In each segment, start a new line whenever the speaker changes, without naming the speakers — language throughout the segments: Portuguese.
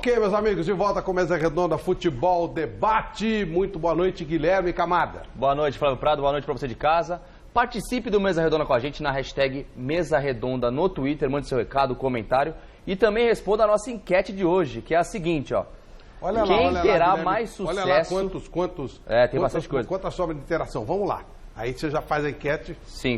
Ok, meus amigos, de volta com Mesa Redonda Futebol Debate. Muito boa noite, Guilherme Camada.
Boa noite, Flávio Prado. Boa noite para você de casa. Participe do Mesa Redonda com a gente na hashtag Mesa Redonda no Twitter. Mande seu recado, comentário e também responda a nossa enquete de hoje, que é a seguinte, ó.
Olha lá,
quem
olha
terá
lá,
mais sucesso...
Olha lá quantos...
tem bastante coisa.
Quantas sobra de interação. Vamos lá. Aí você já faz a enquete.
Sim.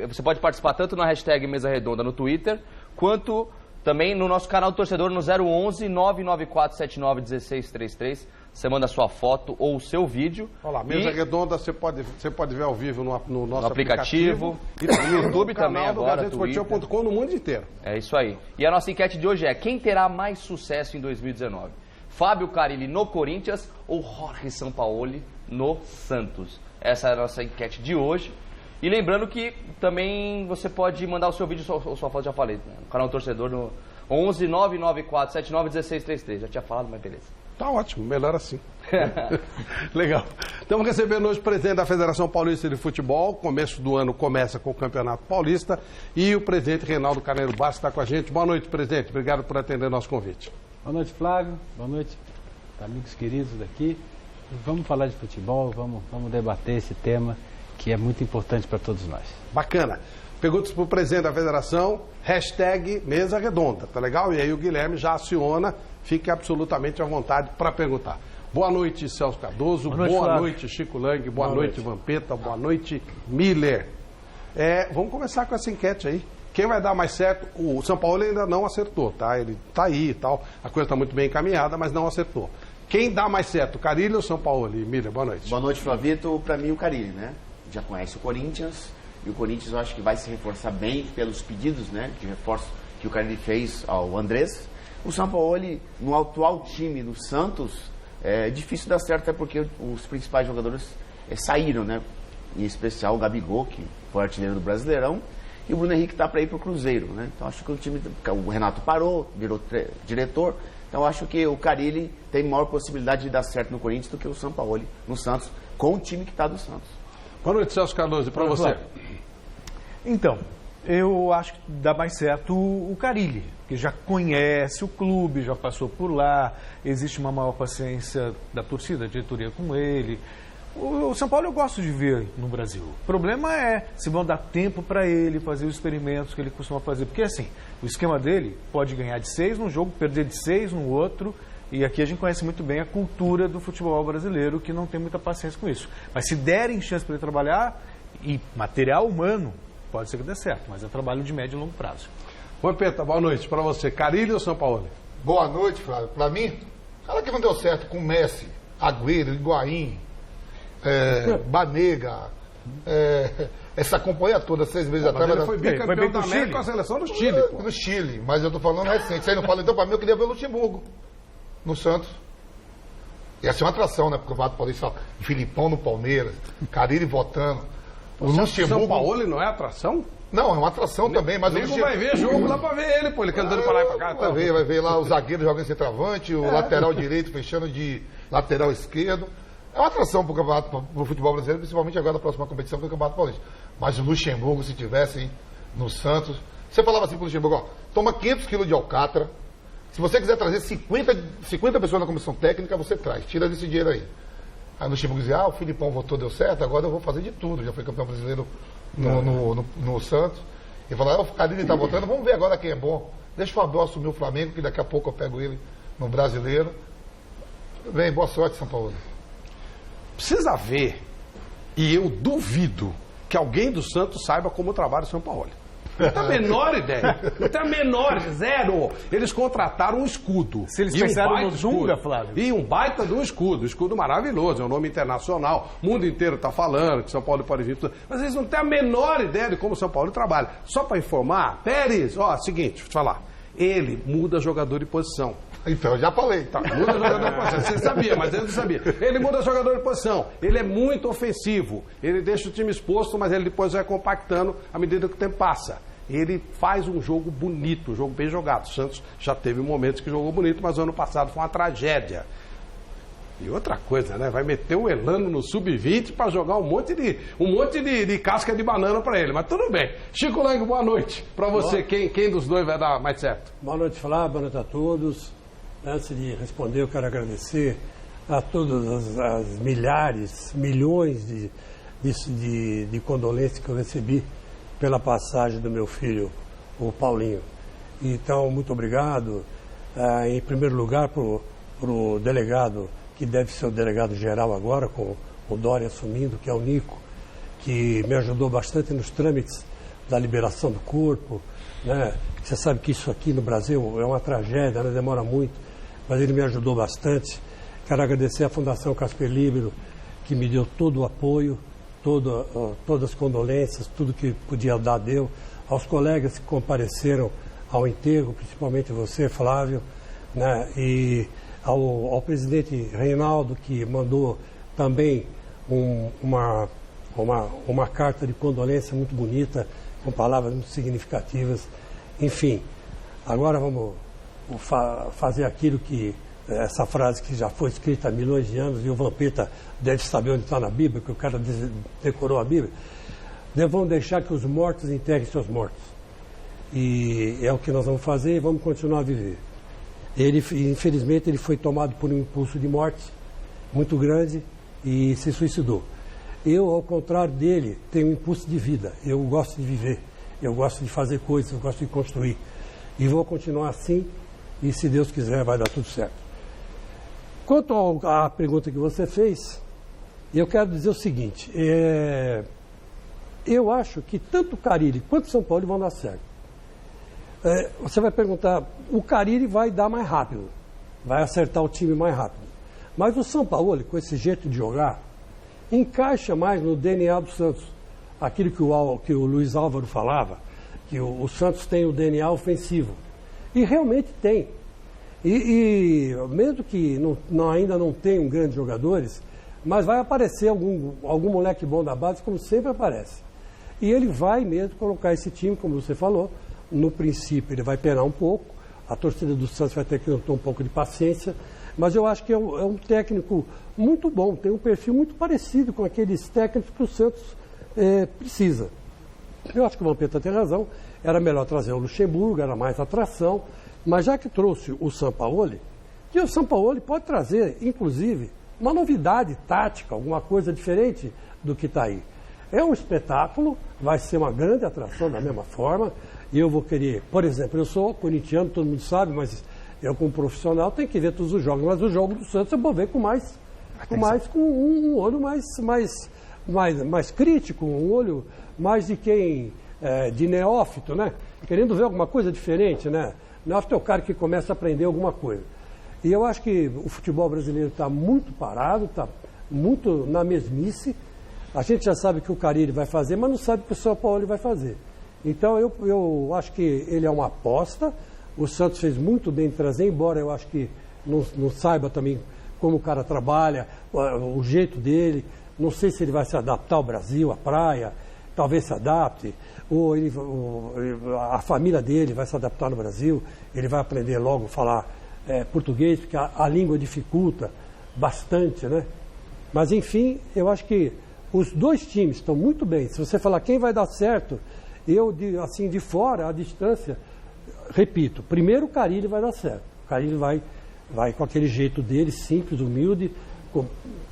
Você pode participar tanto na hashtag Mesa Redonda no Twitter, quanto também no nosso canal do torcedor no 011 994 79 1633. Você manda a sua foto ou o seu vídeo.
Olha lá, Mesa Redonda você pode ver ao vivo no nosso
aplicativo.
E no
YouTube também agora,
GazeteEsportiva.com no mundo inteiro.
É isso aí. E a nossa enquete de hoje é: quem terá mais sucesso em 2019? Fábio Carille no Corinthians ou Jorge Sampaoli no Santos? Essa é a nossa enquete de hoje. E lembrando que também você pode mandar o seu vídeo ou sua foto, já falei, no canal Torcedor no 11 994 79 1633. Já tinha falado, mas beleza.
Tá ótimo, melhor assim. Legal. Estamos recebendo hoje o presidente da Federação Paulista de Futebol. Começo do ano começa com o Campeonato Paulista. E o presidente Reinaldo Carneiro Bastos está com a gente. Boa noite, presidente. Obrigado por atender nosso convite.
Boa noite, Flávio. Boa noite, amigos queridos daqui. Vamos falar de futebol, vamos debater esse tema que é muito importante para todos nós.
Bacana. Perguntas para o presidente da federação, hashtag Mesa Redonda, tá legal? E aí o Guilherme já aciona, fique absolutamente à vontade para perguntar. Boa noite, Celso Cardoso, boa noite, Chico Lang, boa noite, Vampeta, boa noite, Miller. Vamos começar com essa enquete aí. Quem vai dar mais certo? O São Paulo ainda não acertou, tá? Ele tá aí e tal, a coisa está muito bem encaminhada, mas não acertou. Quem dá mais certo, Carille ou São Paulo? Miller, boa noite.
Boa noite, Flavito. Para mim, o Carille, né? Já conhece o Corinthians, e o Corinthians eu acho que vai se reforçar bem pelos pedidos, né, de reforço que o Carille fez ao Andrés. O São Paulo, no atual time do Santos, é difícil dar certo, até porque os principais jogadores saíram, né? Em especial o Gabigol, que foi artilheiro do Brasileirão, e o Bruno Henrique está para ir para o Cruzeiro, né? Então acho que o Renato parou, virou diretor. Então acho que o Carille tem maior possibilidade de dar certo no Corinthians do que o São Paulo no Santos, com o time que está do Santos.
Boa noite, Celso Cardoso, e para você?
Então, eu acho que dá mais certo o Carille, que já conhece o clube, já passou por lá, existe uma maior paciência da torcida, da diretoria com ele. O São Paulo eu gosto de ver no Brasil. O problema é se vão dar tempo para ele fazer os experimentos que ele costuma fazer. Porque assim, o esquema dele pode ganhar de 6 num jogo, perder de 6 no outro. E aqui a gente conhece muito bem a cultura do futebol brasileiro, que não tem muita paciência com isso. Mas se derem chance para ele trabalhar, e material humano, pode ser que dê certo. Mas é trabalho de médio e longo prazo.
Vampeta, boa noite para você. Carille ou São Paulo?
Boa noite, Flávio. Para mim, cara que não deu certo com Messi, Agüero, Higuaín, Banega, essa companhia toda, 6 meses atrás.
Ele foi bicampeão da América com a seleção do Chile.
Do Chile, mas eu tô falando recente. Você não fala, então, para mim, eu queria ver o Luxemburgo no Santos. Ia ser uma atração, né? Porque o Vato Paulista, o Filipão no Palmeiras, Carille votando. O Luxemburgo.
São Paulo não é atração?
Não, é uma atração também, mas o
Luxemburgo vai ver jogo lá pra ver ele, pô. Ele cantando pra lá e pra cá.
Vai ver lá o zagueiro jogando centroavante, o lateral direito fechando de lateral esquerdo. É uma atração pro campeonato, pro futebol brasileiro, principalmente agora na próxima competição do Campeonato Paulista. Mas o Luxemburgo, se tivesse no Santos. Você falava assim pro Luxemburgo, ó, toma 500 quilos de alcatra. Se você quiser trazer 50 pessoas na comissão técnica, você traz. Tira desse dinheiro aí. Aí o Luxemburgo dizia, o Filipão votou, deu certo, agora eu vou fazer de tudo. Já foi campeão brasileiro no Santos. Ele falou, o Carille tá votando, vamos ver agora quem é bom. Deixa o Fabio assumir o Flamengo, que daqui a pouco eu pego ele no Brasileiro. Bem, boa sorte, São Paulo.
Precisa ver, e eu duvido, que alguém do Santos saiba como trabalha o São Paulo. Não tem a menor ideia. Não tem a menor, zero. Eles contrataram um escudo.
Se eles pensaram no Dunga, Flávio.
E um baita de um escudo maravilhoso, é um nome internacional. O mundo inteiro está falando que São Paulo pode vir. Mas eles não têm a menor ideia de como o São Paulo trabalha. Só para informar, Pérez, seguinte, vou te falar. Ele muda jogador de posição.
Então, eu já falei.
Tá, muda jogador de posição. Você sabia, mas ele não sabia. Ele muda jogador de posição. Ele é muito ofensivo. Ele deixa o time exposto, mas ele depois vai compactando à medida que o tempo passa. Ele faz um jogo bonito, um jogo bem jogado. O Santos já teve momentos que jogou bonito, mas o ano passado foi uma tragédia. E outra coisa, né? Vai meter o Elano no sub-20 para jogar um monte de casca de banana para ele. Mas tudo bem. Chico Lang, boa noite. Para você, quem dos dois vai dar mais certo?
Boa noite, Flávio. Boa noite a todos. Antes de responder, eu quero agradecer a todas as milhares, milhões de condolências que eu recebi pela passagem do meu filho, o Paulinho. Então, muito obrigado, em primeiro lugar, para o delegado, que deve ser o delegado geral agora, com o Dória assumindo, que é o Nico, que me ajudou bastante nos trâmites da liberação do corpo, né? Você sabe que isso aqui no Brasil é uma tragédia, né? Demora muito, mas ele me ajudou bastante. Quero agradecer à Fundação Casper Libero, que me deu todo o apoio, todas as condolências, tudo que podia dar deu, aos colegas que compareceram ao enterro, principalmente você, Flávio, né? E ao presidente Reinaldo, que mandou também uma carta de condolência muito bonita, com palavras muito significativas. Enfim, agora vamos fazer aquilo que, essa frase que já foi escrita há milhões de anos, e o Vampeta deve saber onde está na Bíblia, que o cara decorou a Bíblia. Vamos deixar que os mortos enterrem seus mortos. E é o que nós vamos fazer e vamos continuar a viver. Infelizmente, ele foi tomado por um impulso de morte muito grande e se suicidou. Eu, ao contrário dele, tenho um impulso de vida. Eu gosto de viver, eu gosto de fazer coisas, eu gosto de construir. E vou continuar assim, e se Deus quiser, vai dar tudo certo. Quanto à pergunta que você fez, eu quero dizer o seguinte, eu acho que tanto o Carille quanto o São Paulo vão dar certo. Você vai perguntar, o Carille vai dar mais rápido, vai acertar o time mais rápido. Mas o São Paulo, com esse jeito de jogar, encaixa mais no DNA do Santos. Aquilo que o Luiz Álvaro falava, que o Santos tem o DNA ofensivo. E realmente tem. E mesmo que ainda não tenham grandes jogadores, mas vai aparecer algum moleque bom da base, como sempre aparece. E ele vai mesmo colocar esse time, como você falou, no princípio ele vai penar um pouco, a torcida do Santos vai ter que ter um pouco de paciência, mas eu acho que é um técnico muito bom, tem um perfil muito parecido com aqueles técnicos que o Santos precisa. Eu acho que o Vampeta tem razão, era melhor trazer o Luxemburgo, era mais atração, mas já que trouxe o Sampaoli, que o Sampaoli pode trazer, inclusive, uma novidade tática, alguma coisa diferente do que está aí. É um espetáculo, vai ser uma grande atração da mesma forma, e eu vou querer, por exemplo, eu sou corintiano, todo mundo sabe, mas eu como profissional tenho que ver todos os jogos, mas o jogo do Santos eu vou ver com um olho mais crítico, um olho mais de quem, de neófito, né? Querendo ver alguma coisa diferente, né? Neófito é o cara que começa a aprender alguma coisa. E eu acho que o futebol brasileiro está muito parado, está muito na mesmice. A gente já sabe que o Carille vai fazer, mas não sabe o que o São Paulo vai fazer. Então eu acho que ele é uma aposta. O Santos fez muito bem em trazer, embora eu acho que não saiba também como o cara trabalha, o jeito dele. Não sei se ele vai se adaptar ao Brasil, à praia, talvez se adapte, ou a família dele vai se adaptar no Brasil, ele vai aprender logo a falar português, porque a língua dificulta bastante, né? Mas, enfim, eu acho que os dois times estão muito bem. Se você falar quem vai dar certo, assim, de fora, à distância, repito, primeiro o Carille vai dar certo. O Carille vai com aquele jeito dele, simples, humilde,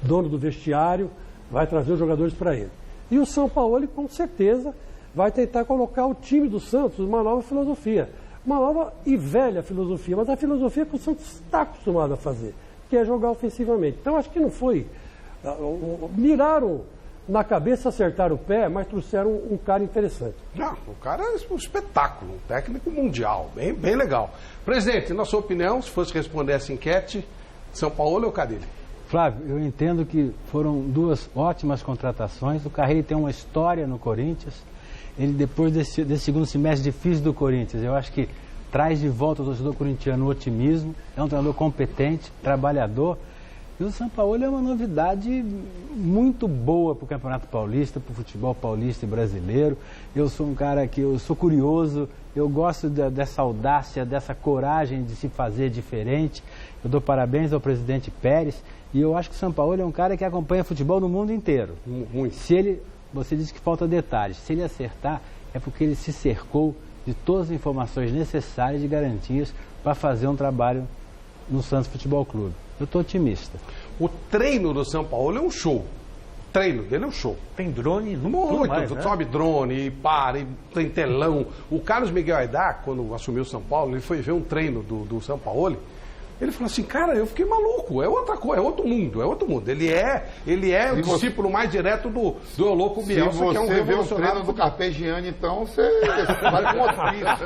dono do vestiário, vai trazer os jogadores para ele. E o São Paulo, com certeza, vai tentar colocar o time do Santos numa nova filosofia. Uma nova e velha filosofia, mas a filosofia que o Santos está acostumado a fazer, que é jogar ofensivamente. Então, acho que não foi... Miraram na cabeça, acertaram o pé, mas trouxeram um cara interessante.
Não, o cara é um espetáculo, um técnico mundial, bem legal. Presidente, na sua opinião, se fosse responder essa enquete, São Paulo ou Carille?
Flávio, eu entendo que foram duas ótimas contratações. O Carille tem uma história no Corinthians. Ele, depois desse segundo semestre difícil do Corinthians, eu acho que traz de volta o torcedor corintiano o otimismo. É um treinador competente, trabalhador. E o São Paulo é uma novidade muito boa para o Campeonato Paulista, para o futebol paulista e brasileiro. Eu sou um cara que eu sou curioso, eu gosto dessa audácia, dessa coragem de se fazer diferente. Eu dou parabéns ao presidente Pérez. E eu acho que o São Paulo é um cara que acompanha futebol no mundo inteiro. Você disse que falta detalhes. Se ele acertar, é porque ele se cercou de todas as informações necessárias e garantias para fazer um trabalho no Santos Futebol Clube. Eu estou otimista.
O treino do São Paulo é um show. O treino dele é um show.
Tem drone,
Muito,
mais, né?
sobe drone, e para, e tem telão. O Carlos Miguel Aidar, quando assumiu o São Paulo, ele foi ver um treino do São Paulo. Ele falou assim, cara, eu fiquei maluco, é outra coisa, é outro mundo, é outro mundo. Ele é o discípulo mais direto do Eulóco Bielsa, que é um
Se você vê o
revolucionário.
treino do Carpegiani, então você vai com hospício.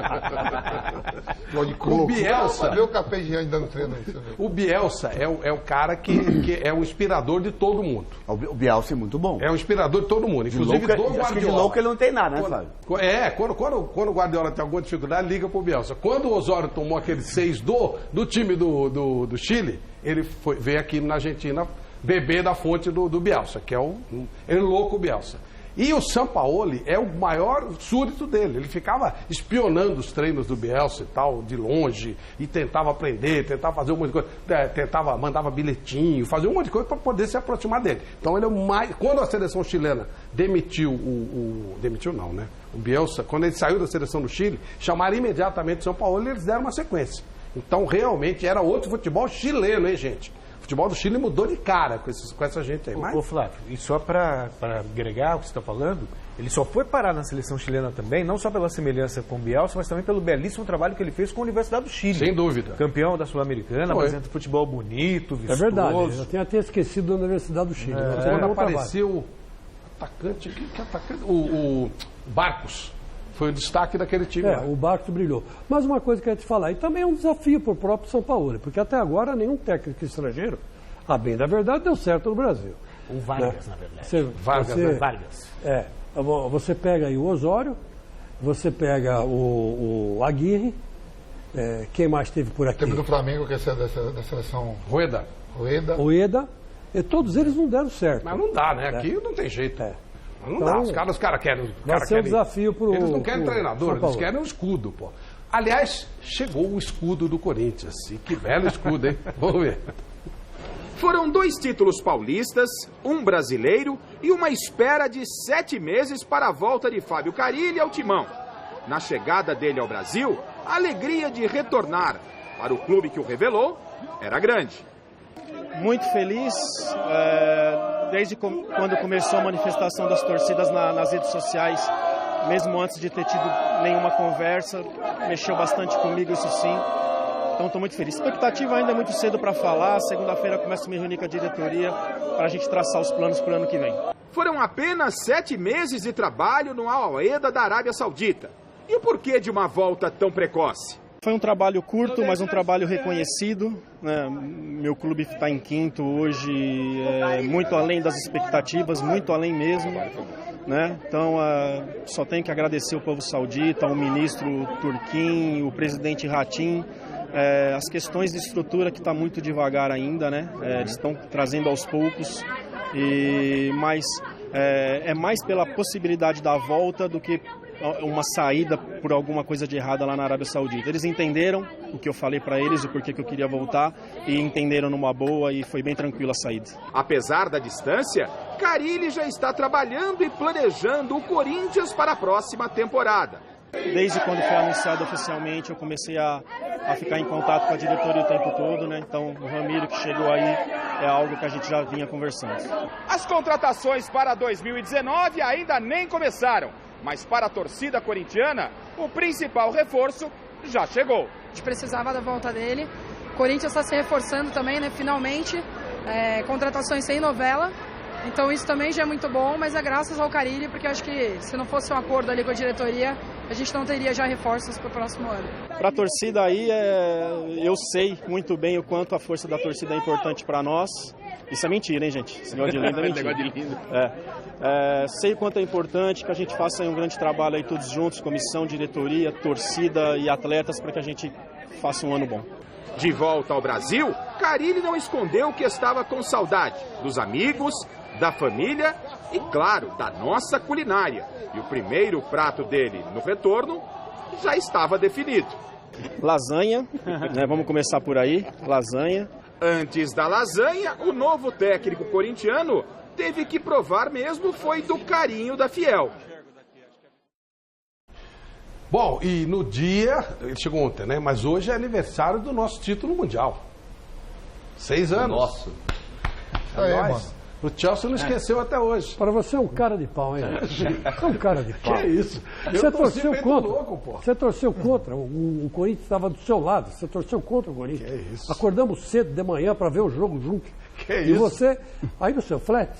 O Bielsa,
Vê o Carpegiani dando treino aí.
o Bielsa é o cara que é o inspirador de todo mundo.
O Bielsa é muito bom.
É o inspirador de todo mundo, inclusive do
Acho que de
Guardiola.
louco ele não tem nada, né, Flávio?
Quando o Guardiola tem alguma dificuldade, liga pro Bielsa. Quando o Osório tomou aquele 6 do time do Chile, ele veio aqui na Argentina beber da fonte do Bielsa, que é o louco Bielsa. E o Sampaoli é o maior súdito dele. Ele ficava espionando os treinos do Bielsa e tal, de longe, e tentava aprender, tentava fazer um monte de coisa, mandava bilhetinho, fazia um monte de coisa para poder se aproximar dele. Então ele é o mais... Quando a seleção chilena demitiu demitiu não, né? O Bielsa, quando ele saiu da seleção do Chile, chamaram imediatamente o Sampaoli e eles deram uma sequência. Então realmente era outro futebol chileno, hein, gente? O futebol do Chile mudou de cara com essa gente aí.
Ô Flávio, e só para agregar o que você está falando, ele só foi parar na seleção chilena também, não só pela semelhança com o Bielsa, mas também pelo belíssimo trabalho que ele fez com a Universidade do Chile.
Sem dúvida.
Campeão da Sul-Americana, apresenta futebol bonito, vistoso.
É verdade, eu tinha até esquecido da Universidade do Chile.
Quando apareceu o atacante, que atacante? O Barcos. Foi o destaque daquele time.
O Barcos brilhou. Mas uma coisa que eu ia te falar, e também é um desafio para o próprio São Paulo, porque até agora nenhum técnico estrangeiro, a bem da verdade, deu certo no Brasil.
O Vargas, na verdade.
Vargas. Você pega aí o Osório, você pega o Aguirre, quem mais teve por aqui?
Teve do Flamengo, que é da seleção...
Rueda.
E todos eles não deram certo.
Mas não dá, né? Aqui não tem jeito. Não
Então,
dá, os caras querem...
Vai ser um desafio pro...
Eles não querem treinador, eles querem um escudo, pô. Aliás, chegou o escudo do Corinthians. E que belo escudo, hein? Vamos ver.
Foram 2 títulos paulistas, um brasileiro e uma espera de 7 meses para a volta de Fábio Carille ao timão. Na chegada dele ao Brasil, a alegria de retornar para o clube que o revelou era grande.
Muito feliz, desde quando começou a manifestação das torcidas nas redes sociais, mesmo antes de ter tido nenhuma conversa, mexeu bastante comigo, isso sim. Então estou muito feliz. A expectativa ainda é muito cedo para falar, segunda-feira começo a me reunir com a diretoria para a gente traçar os planos para o ano que vem.
Foram apenas 7 meses de trabalho no Al Aeda da Arábia Saudita. E o porquê de uma volta tão precoce?
Foi um trabalho curto, mas um trabalho reconhecido. Né? Meu clube está em 5º hoje, muito além das expectativas, muito além mesmo. Né? Então, só tenho que agradecer o povo saudita, o ministro Turquim, o presidente Ratin. As questões de estrutura que está muito devagar ainda, né? Eles estão trazendo aos poucos, mas é mais pela possibilidade da volta do que uma saída por alguma coisa de errada lá na Arábia Saudita. Eles entenderam o que eu falei para eles, o porquê que eu queria voltar, e entenderam numa boa e foi bem tranquila a saída.
Apesar da distância, Carille já está trabalhando e planejando o Corinthians para a próxima temporada.
Desde quando foi anunciado oficialmente, eu comecei a ficar em contato com a diretoria o tempo todo, né? Então, o Ramiro que chegou aí é algo que a gente já vinha conversando.
As contratações para 2019 ainda nem começaram, mas para a torcida corintiana, o principal reforço já chegou.
A gente precisava da volta dele. O Corinthians está se reforçando também, né? Finalmente, contratações sem novela. Então isso também já é muito bom, mas é graças ao Carille, porque eu acho que se não fosse um acordo ali com a diretoria, a gente não teria já reforços para o próximo ano.
Para a torcida aí, eu sei muito bem o quanto a força da torcida é importante para nós. Isso é mentira, hein, gente? Esse negócio de lindo é mentira. Sei o quanto é importante que a gente faça aí um grande trabalho aí todos juntos, comissão, diretoria, torcida e atletas, para que a gente faça um ano bom.
De volta ao Brasil, Carille não escondeu que estava com saudade dos amigos, da família e, claro, da nossa culinária. E o primeiro prato dele no retorno já estava definido.
Lasanha, né? Vamos começar por aí, lasanha.
Antes da lasanha, o novo técnico corintiano teve que provar mesmo foi do carinho da Fiel.
Bom, e no dia, ele chegou ontem, né? Mas hoje é aniversário do nosso título mundial. 6 anos.
Nossa.
Nós. O Chelsea não esqueceu até hoje.
Para você é um cara de pau, hein? Você é um cara de pau.
Que isso?
Você torceu contra.
Louco, pô.
Você torceu contra. O Corinthians estava do seu lado. Você torceu contra o Corinthians.
Que isso?
Acordamos cedo de manhã para ver o jogo junto.
Que
E
isso?
você, aí no seu flat.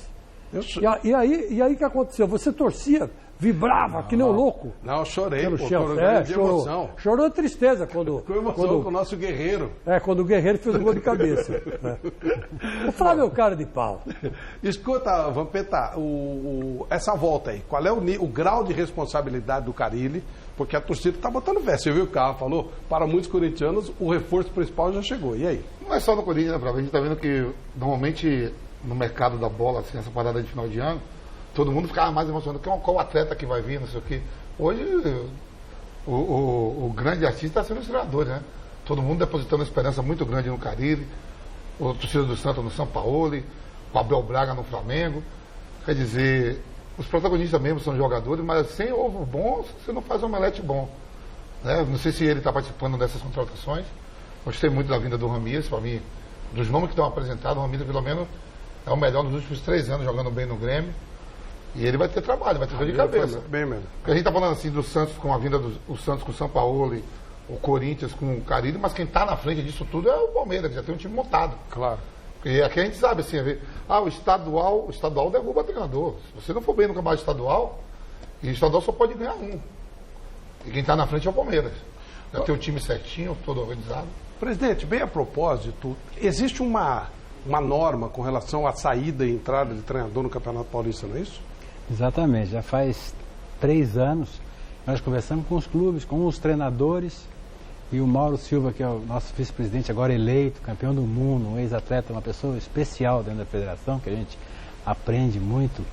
E aí o que aconteceu? Você torcia, vibrava, que nem um louco.
Não, eu chorei,
Pelo
pô,
Chelsea.
de emoção.
Chorou de tristeza quando.
Com emoção com o nosso guerreiro.
Quando o Guerreiro fez o gol de cabeça. O Flávio é um cara de pau.
Escuta, Vampeta, essa volta aí, qual é o grau de responsabilidade do Carille? Porque a torcida está botando fé. Você viu o que o Carlos falou? Para muitos corintianos, o reforço principal já chegou. E aí?
Não é só no Corinthians, né, Flávio? A gente está vendo que, normalmente, no mercado da bola, assim, essa parada de final de ano, todo mundo ficava mais emocionado. Qual atleta que vai vir, não sei o quê. Hoje, o grande artista está sendo os treinadores, né? Todo mundo depositando uma esperança muito grande no Carille, o torcedor do Santos no São Paulo, o Abel Braga no Flamengo. Quer dizer, os protagonistas mesmo são jogadores, mas sem ovo bom, você não faz um omelete bom. Né? Não sei se ele está participando dessas contratações. Gostei muito da vinda do Ramires, para mim, dos nomes que estão apresentados, o Ramires, pelo menos, é o melhor nos últimos 3 anos jogando bem no Grêmio. E ele vai ter trabalho, vai ter dor de cabeça.
Bem mesmo.
Porque a gente está falando assim do Santos com a vinda do Santos com o São Paulo, o Corinthians com o Carille, mas quem está na frente disso tudo é o Palmeiras, que já tem um time montado.
Claro.
E aqui a gente sabe assim, o estadual derruba treinador. Se você não for bem no campeonato estadual, e o estadual só pode ganhar um. E quem está na frente é o Palmeiras. Já tem o time certinho, todo organizado.
Presidente, bem a propósito, existe uma norma com relação à saída e entrada de treinador no Campeonato Paulista, não é isso?
Exatamente, já faz 3 anos nós conversamos com os clubes, com os treinadores, e o Mauro Silva, que é o nosso vice-presidente agora eleito, campeão do mundo, um ex-atleta, uma pessoa especial dentro da federação, que a gente aprende muito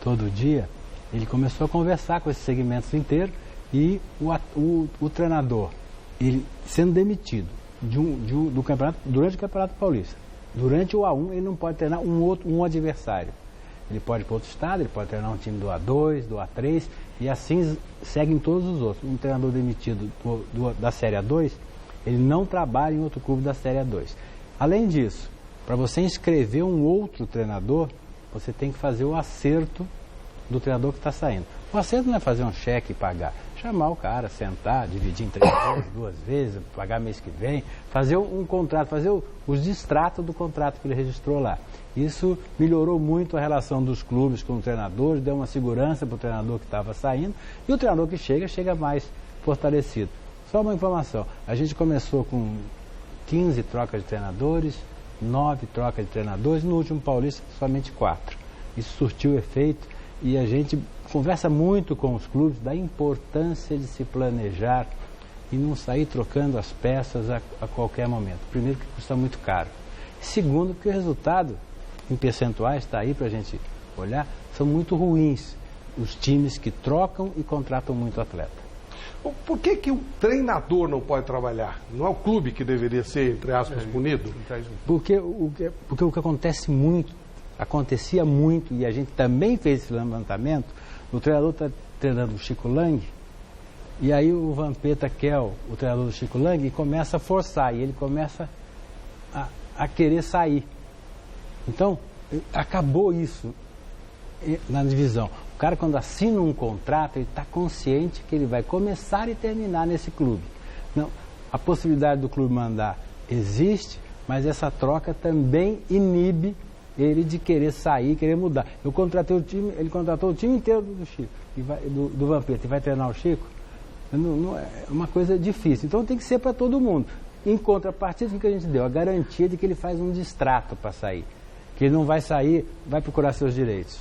todo dia, ele começou a conversar com esses segmentos inteiros, e o treinador, ele sendo demitido do campeonato, durante o Campeonato Paulista, durante o A1 ele não pode treinar um adversário. Ele pode ir para outro estado, ele pode treinar um time do A2, do A3, e assim seguem todos os outros. Um treinador demitido da Série A2, ele não trabalha em outro clube da Série A2. Além disso, para você inscrever um outro treinador, você tem que fazer o acerto do treinador que está saindo. O acerto não é fazer um cheque e pagar. Chamar o cara, sentar, dividir em 3 vezes, 2 vezes, pagar mês que vem, fazer um contrato, fazer os distratos do contrato que ele registrou lá. Isso melhorou muito a relação dos clubes com o treinador, deu uma segurança para o treinador que estava saindo, e o treinador que chega mais fortalecido. Só uma informação, a gente começou com 15 trocas de treinadores, 9 trocas de treinadores, no último Paulista somente 4. Isso surtiu efeito e a gente conversa muito com os clubes da importância de se planejar e não sair trocando as peças a qualquer momento. Primeiro, que custa muito caro. Segundo, que o resultado em percentuais está aí para a gente olhar, são muito ruins os times que trocam e contratam muito atleta.
Por que o treinador não pode trabalhar? Não é o clube que deveria ser, entre aspas, punido?
Porque o que acontecia muito, e a gente também fez esse levantamento, o treinador está treinando o Chico Lang, e aí o Vampeta quer o treinador do Chico Lang e começa a forçar, e ele começa a querer sair. Então, acabou isso na divisão. O cara, quando assina um contrato, ele está consciente que ele vai começar e terminar nesse clube. Não, a possibilidade do clube mandar existe, mas essa troca também inibe ele de querer sair, querer mudar. Eu contratei o time, ele contratou o time inteiro do Chico, do Vampeta, e vai treinar o Chico? Não, é uma coisa difícil. Então tem que ser para todo mundo. Em contrapartida, o que a gente deu? A garantia de que ele faz um distrato para sair. Que ele não vai sair, vai procurar seus direitos.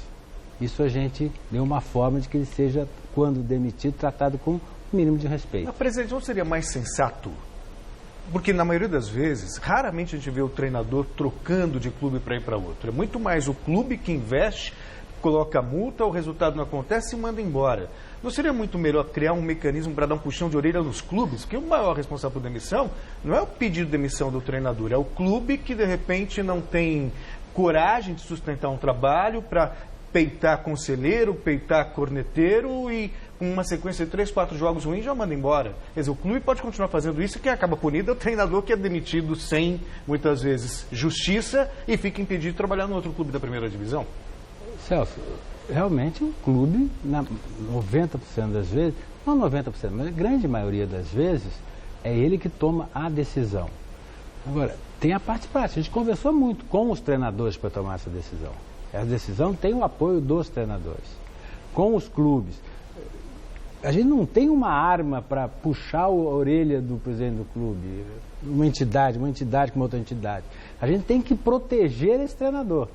Isso a gente deu uma forma de que ele seja, quando demitido, tratado com o mínimo de respeito.
Mas, presidente, não seria mais sensato? Porque, na maioria das vezes, raramente a gente vê o treinador trocando de clube para ir para outro. É muito mais o clube que investe, coloca multa, o resultado não acontece e manda embora. Não seria muito melhor criar um mecanismo para dar um puxão de orelha nos clubes? Porque o maior responsável por demissão não é o pedido de demissão do treinador, é o clube que, de repente, não tem coragem de sustentar um trabalho para peitar conselheiro, peitar corneteiro e com uma sequência de 3, 4 jogos ruins, já manda embora. Quer dizer, o clube pode continuar fazendo isso, e quem acaba punido é o treinador que é demitido sem, muitas vezes, justiça e fica impedido de trabalhar no outro clube da primeira divisão.
Celso, realmente o clube, na 90% das vezes, não 90%, mas a grande maioria das vezes, é ele que toma a decisão. Agora, tem a parte prática. A gente conversou muito com os treinadores para tomar essa decisão. A decisão tem o apoio dos treinadores. Com os clubes. A gente não tem uma arma para puxar a orelha do presidente do clube, uma entidade com outra entidade. A gente tem que proteger esse treinador.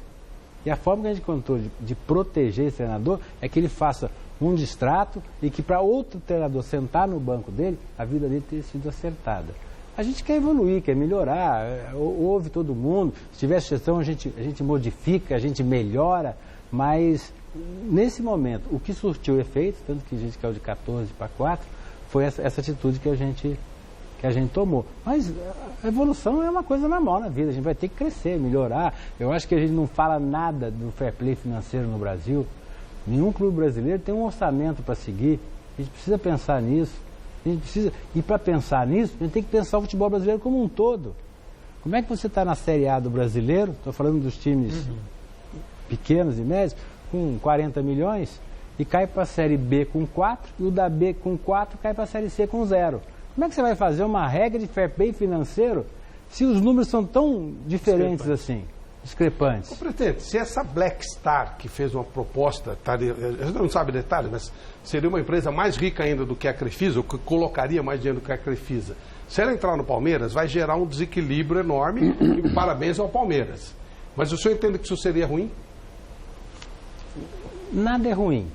E a forma que a gente contou de proteger esse treinador é que ele faça um distrato e que para outro treinador sentar no banco dele, a vida dele tenha sido acertada. A gente quer evoluir, quer melhorar, ouve todo mundo, se tiver sugestão a gente modifica, a gente melhora, mas nesse momento o que surtiu efeito, tanto que a gente caiu de 14 para 4, foi essa atitude que a gente tomou. Mas a evolução é uma coisa normal na vida, a gente vai ter que crescer, melhorar. Eu acho que a gente não fala nada do fair play financeiro no Brasil. Nenhum clube brasileiro tem um orçamento para seguir. A gente precisa pensar nisso. E para pensar nisso, a gente tem que pensar o futebol brasileiro como um todo. Como é que você está na Série A do brasileiro, estou falando dos times pequenos e médios, com 40 milhões, e cai para a Série B com 4, e o da B com 4 cai para a Série C com 0. Como é que você vai fazer uma regra de fair play financeiro se os números são tão diferentes assim? Discrepantes.
Presidente, se essa Black Star que fez uma proposta, a gente não sabe detalhes, mas seria uma empresa mais rica ainda do que a Crefisa, ou que colocaria mais dinheiro do que a Crefisa. Se ela entrar no Palmeiras, vai gerar um desequilíbrio enorme, e parabéns ao Palmeiras. Mas o senhor entende que isso seria ruim?
Nada é ruim.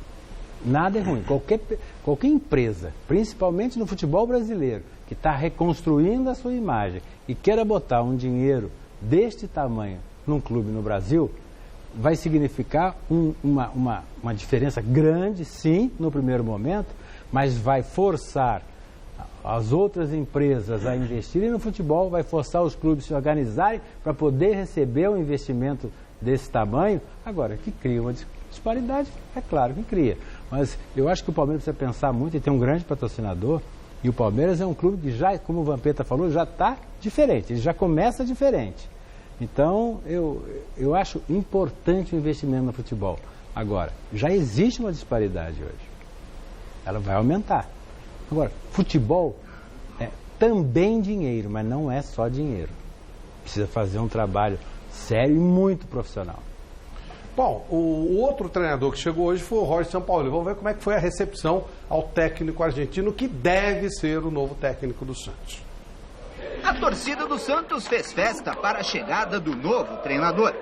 Nada é ruim. Qualquer empresa, principalmente no futebol brasileiro, que está reconstruindo a sua imagem e queira botar um dinheiro deste tamanho num clube no Brasil, vai significar uma diferença grande, sim, no primeiro momento, mas vai forçar as outras empresas a investirem no futebol, vai forçar os clubes a se organizarem para poder receber um investimento desse tamanho. Agora, que cria uma disparidade, é claro que cria. Mas eu acho que o Palmeiras precisa pensar muito e tem um grande patrocinador. E o Palmeiras é um clube que já, como o Vampeta falou, já está diferente. Ele já começa diferente. Então, eu acho importante o investimento no futebol. Agora, já existe uma disparidade hoje. Ela vai aumentar. Agora, futebol é também dinheiro, mas não é só dinheiro. Precisa fazer um trabalho sério e muito profissional.
Bom, o outro treinador que chegou hoje foi o Jorge Sampaoli. Vamos ver como é que foi a recepção ao técnico argentino, que deve ser o novo técnico do Santos.
A torcida do Santos fez festa para a chegada do novo treinador.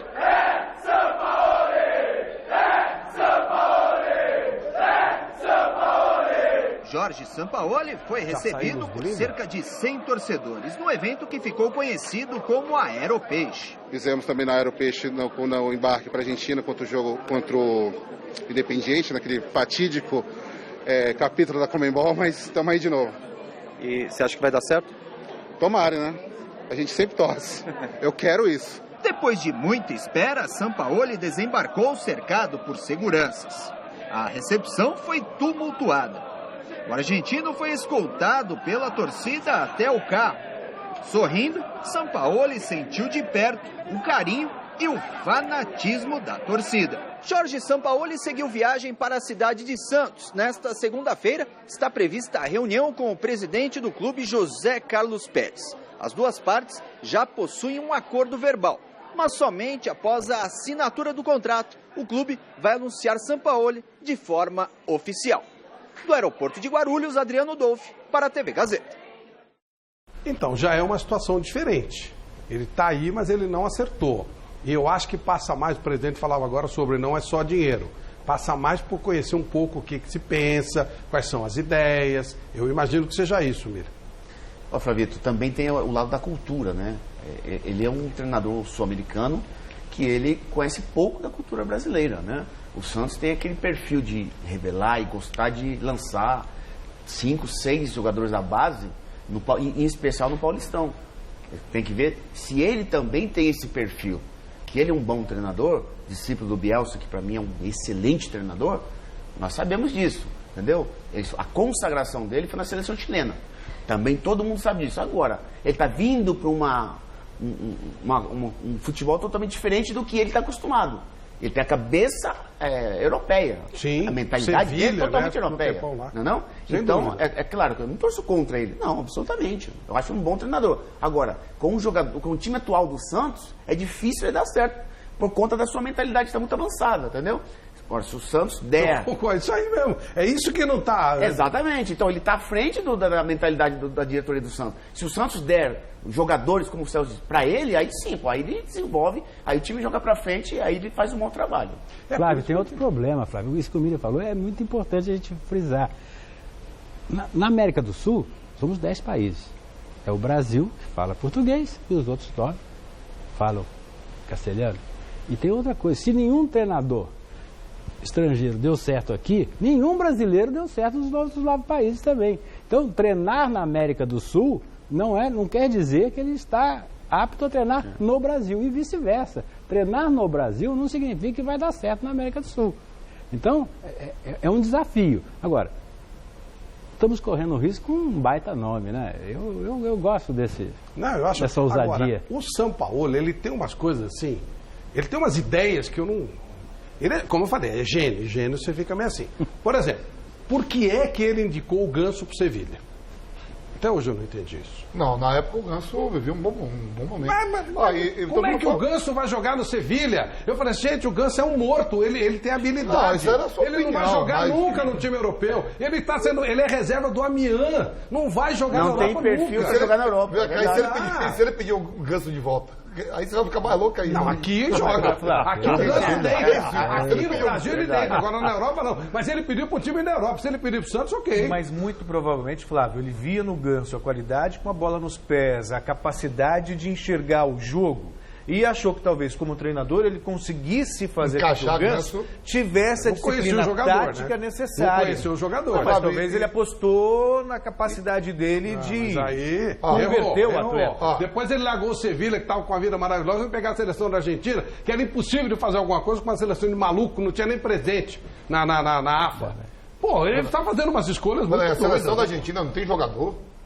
Jorge Sampaoli foi recebido por cerca de 100 torcedores no evento que ficou conhecido como Aeropeixe.
Fizemos também na Aeropeixe no embarque para a Argentina contra o jogo contra o Independiente, naquele fatídico capítulo da Conmebol, mas estamos aí de novo.
E você acha que vai dar certo?
Tomara, né? A gente sempre torce. Eu quero isso.
Depois de muita espera, Sampaoli desembarcou cercado por seguranças. A recepção foi tumultuada. O argentino foi escoltado pela torcida até o carro. Sorrindo, Sampaoli sentiu de perto o carinho e o fanatismo da torcida.
Jorge Sampaoli seguiu viagem para a cidade de Santos. Nesta segunda-feira está prevista a reunião com o presidente do clube, José Carlos Pérez. As duas partes já possuem um acordo verbal, mas somente após a assinatura do contrato, o clube vai anunciar Sampaoli de forma oficial. Do aeroporto de Guarulhos, Adriano Dolfi, para a TV Gazeta.
Então, já é uma situação diferente. Ele está aí, mas ele não acertou. E eu acho que passa mais, o presidente falava agora sobre não é só dinheiro. Passa mais por conhecer um pouco o que se pensa, quais são as ideias. Eu imagino que seja isso, Mira.
Ó, Flavito, também tem o lado da cultura, né? Ele é um treinador sul-americano que ele conhece pouco da cultura brasileira, né? O Santos tem aquele perfil de revelar e gostar de lançar 5, 6 jogadores da base, em especial no Paulistão. Tem que ver se ele também tem esse perfil, que ele é um bom treinador, discípulo do Bielsa, que para mim é um excelente treinador, nós sabemos disso. entendeu? A consagração dele foi na seleção chilena. Também todo mundo sabe disso. Agora, ele está vindo para um futebol totalmente diferente do que ele está acostumado. Ele tem a cabeça europeia.
Sim,
a mentalidade
Sevilha,
dele é totalmente
né?
europeia. Não? Então, é claro que eu não torço contra ele. Não, absolutamente. Eu acho um bom treinador. Agora, com o time atual do Santos, é difícil ele dar certo. Por conta da sua mentalidade que está muito avançada, entendeu? Agora, se o Santos der...
Isso aí mesmo. É isso que não está...
Exatamente. Então, ele está à frente da mentalidade da diretoria do Santos. Se o Santos der jogadores, como o Celso disse, para ele, aí sim, aí ele desenvolve, aí o time joga para frente e aí ele faz um bom trabalho.
Flávio, tem outro problema, Flávio. Isso que o Miriam falou é muito importante a gente frisar. Na América do Sul, somos 10 países. É o Brasil, que fala português, e os outros 9 falam castelhano. E tem outra coisa, se nenhum treinador estrangeiro deu certo aqui, nenhum brasileiro deu certo nos outros 9 países também. Então, treinar na América do Sul não quer dizer que ele está apto a treinar no Brasil e vice-versa. Treinar no Brasil não significa que vai dar certo na América do Sul. Então, é um desafio. Agora, estamos correndo risco com um baita nome, né? Eu gosto dessa ousadia.
Agora, o Sampaoli, ele tem umas coisas assim, ele tem umas ideias que eu não... Ele, como eu falei, é gênio. Gênio você fica meio assim. Por exemplo, por que é que ele indicou o Ganso para o Sevilha? Até hoje eu não entendi isso.
Não, na época o Ganso vivia um bom momento.
Como é que o Ganso vai jogar no Sevilha? Eu falei, gente, o Ganso é um morto, ele tem habilidade.
Não, isso era a sua
ele não vai jogar nunca no time europeu. Ele é reserva do Amiens. Não vai jogar na Europa nunca.
Não tem perfil para jogar na Europa.
Se ele pedir o Ganso de volta, aí você vai ficar mais louco aí.
Não, aqui joga. Aqui o Ganso deita. Aqui no Brasil ele deita. Agora na Europa não. Mas ele pediu pro time na Europa. Se ele pediu pro Santos, ok.
Mas muito provavelmente, Flávio, ele via no Ganso a qualidade com a bola nos pés, a capacidade de enxergar o jogo. E achou que talvez, como treinador, ele conseguisse fazer com que o Ganso tivesse a disciplina tática necessária.
Não conheceu o jogador.
Mas talvez ele apostou na capacidade dele de converter o atleta.
Depois ele largou o Sevilha, que estava com a vida maravilhosa, e pegar a seleção da Argentina, que era impossível de fazer alguma coisa com uma seleção de maluco, não tinha nem presente na AFA. Pô, ele está fazendo umas escolhas muito
A seleção da Argentina não tem jogador.